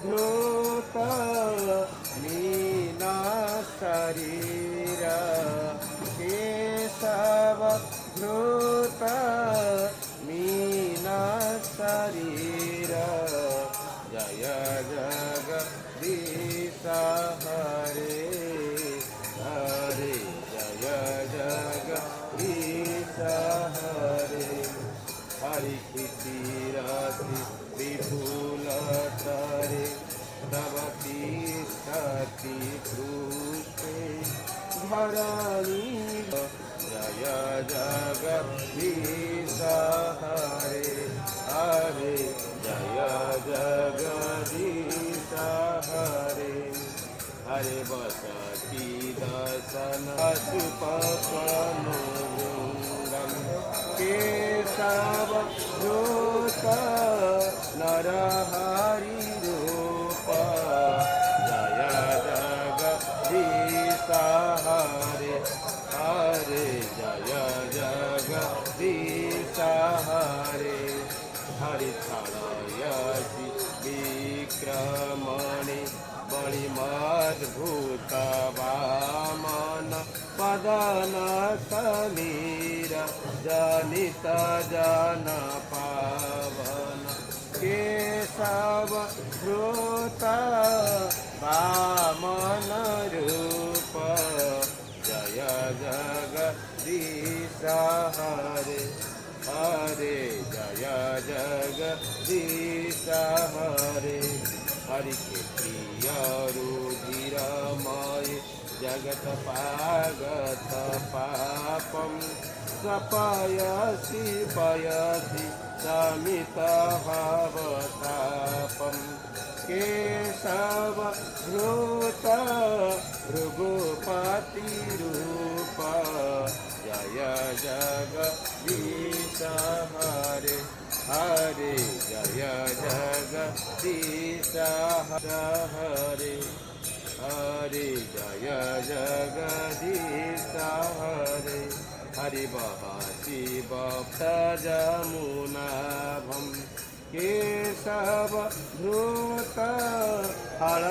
धृत मीना शरीर केशव धृत मीना शरीर जय जगदीश हरे हरे जय जगदीश हरे हरि कीर्ति विपुल करे तव तिष्ठति पृष्ठे धरणी जय जगदीश हरे हरे जय जगदीश हरे हरे बसती दर्शन अशुपनो वृंदम केशव धृत नरहरि रूप जय जगदीश हरे हरे जय जगदीश हरे हरि छलयसि विक्रमणि बलिमद्भुत वामन पदन समीर जनित जन पावन केशव धृत वामन रूप जय जगदीश हरे हरे जय जगदीश हरे हरि के प्रिय रुधिरमय जगत पागत पापम सपयसि पयसि समित भवतापम केशव धृत भृगुपति रूप जय जगदीश हरे हरे जय जगदीश हरे हरे जय जगदीश हरे हरि बहति भक्त जमुनाभं केशव धृत हर